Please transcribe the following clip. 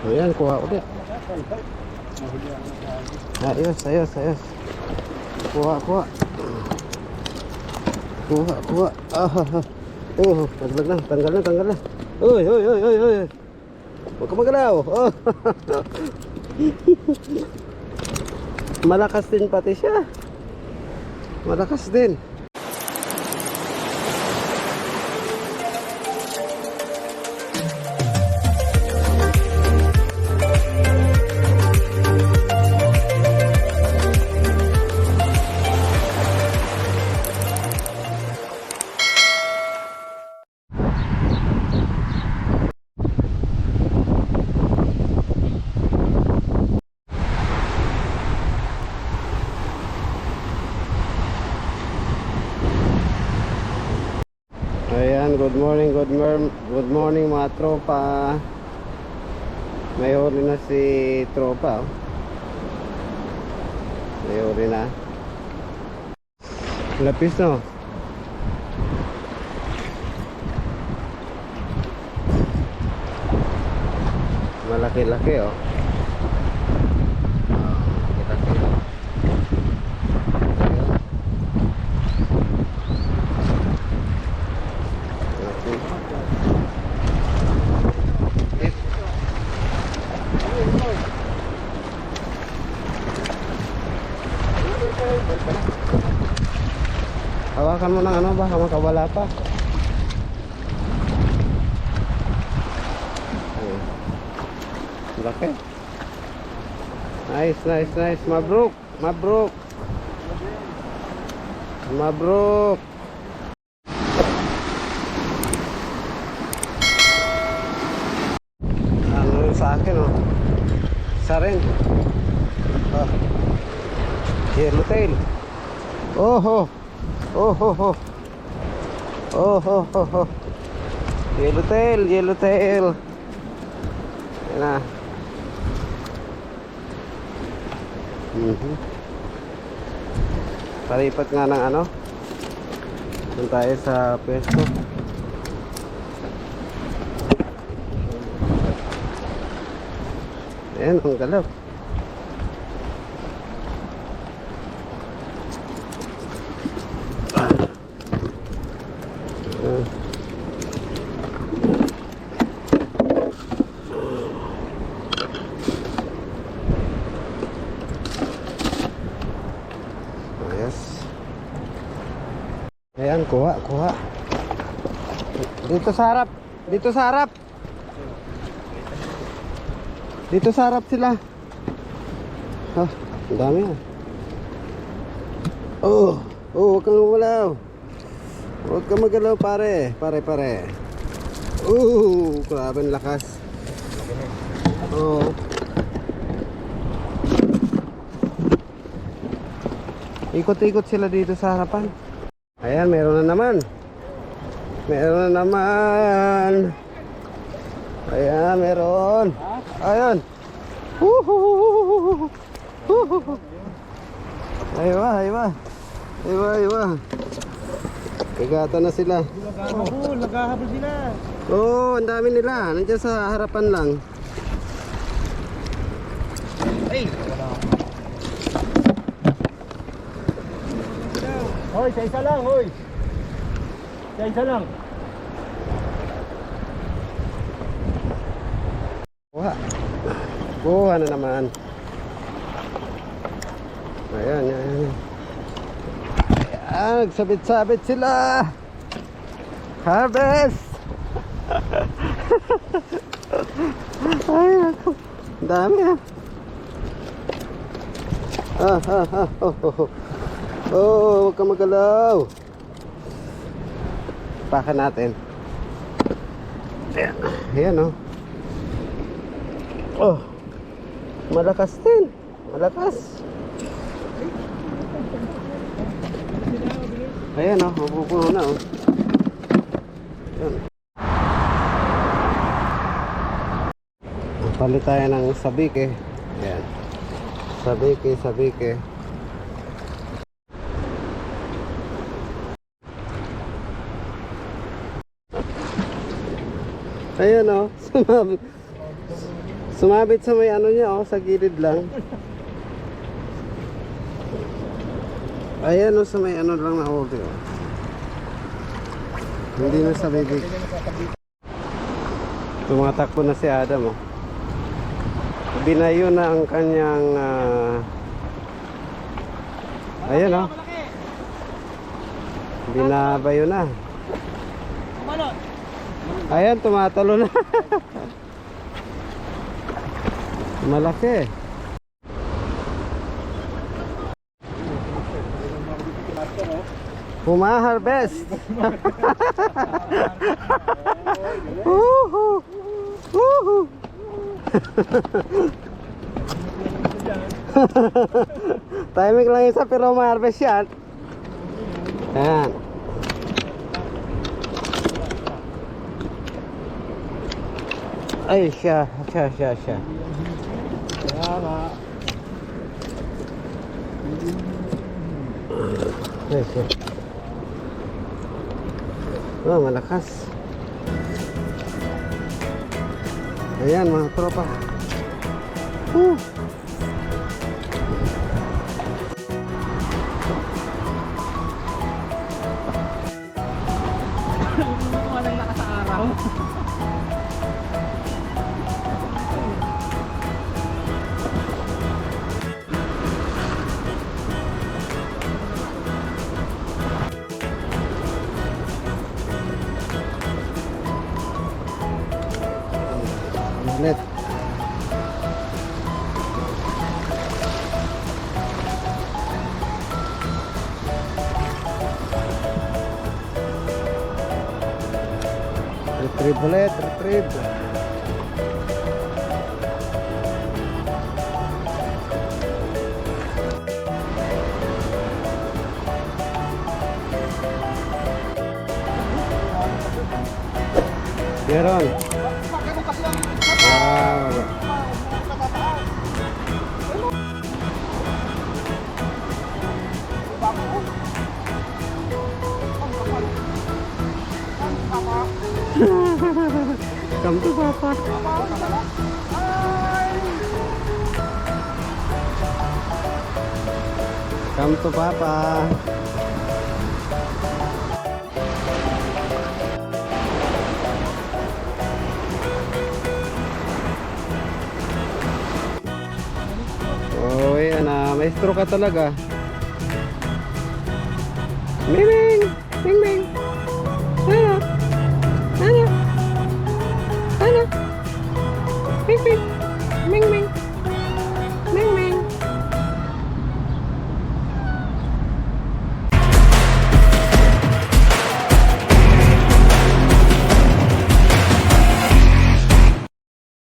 Ayan, kuha ulit. Ayos, ayos, ayos. Kuha, kuha. Kuha, kuha. Oh, naglag na. Tanggal na, tanggal na. Uy, uy, uy, uy, uy. Huwag ka magalaw. Oh. Malakas din pati siya. Malakas din. Ayan, good morning mga tropa. May huli na si tropa. May huli na. Lapis no. Malaki-laki oh. Malaki-laki oh. Hawakan mo ng ano, baka makawala pa. Ayun. Laki. Nice, nice, nice. Mabruk, mabruk. Mabruk. Ano yung sa akin oh. Isa rin. Oh. Yellowtail. Oh, oh. Oh, oh, oh. Oh, oh, oh, oh. Yellowtail, yellowtail. Yan na. Palipat nga ng ano. Doon tayo sa pwesto. Ayan, ang galaw. Ayan, kuha, kuha. Dito sa harap. Dito sa harap. Dito sa harap sila. Ah, ang dami ah. Oh, oh, huwag kang lumalaw. Huwag kang magalaw pare. Pare, pare. Grabe ang lakas. Oh. Ikot-ikot sila dito sa harapan. Ayan, meron na naman. Meron na naman. Ayan, meron. Ayan. Aywa, aywa. Aywa, aywa. Kagata na sila. Naghahabol sila. Oo, ang dami nila. Nandiyan sa harapan lang. Ay! Hoy, sa isa lang, hoy. Sa isa lang. Kuha. Kuha na naman. Ayan, ayan. Ayan, nagsabit-sabit sila. Harvest! Ay, ako. Ang dami ah. Oh, huwag ka magalaw. Pakan natin. Ayan, ayan oh. Oh, malakas din. Malakas. Ayan oh, mapupuno na oh. Ayan. Palit tayo ng sabike. Ayan. Sabike, sabike. Ayan o, Sumabit sa may ano niya, oh, sa gilid lang. Ayan, oh, sa may ano lang na hold, oh. Hindi na sa bibig. Tumatakbo na si Adam, oh. Binayo na ang kanyang ayan, oh. Binabayo na. Ayan, tumatalo na. Malaki. Humaharvest. Woohoo! Woohoo! Timing lang isa pero humaharvest yan. Ayan. Ay, siya. Yes. Oh, malakas. Ayan mga tropa. Walang lakas sa araw. Ulit. Retrieve ulit, retrieve. Meron. Wow. Come to Papa. Come to Papa. Oh, yan na. Maestro ka talaga. Miming! Ming! Ano? Ano? Ano? Ming!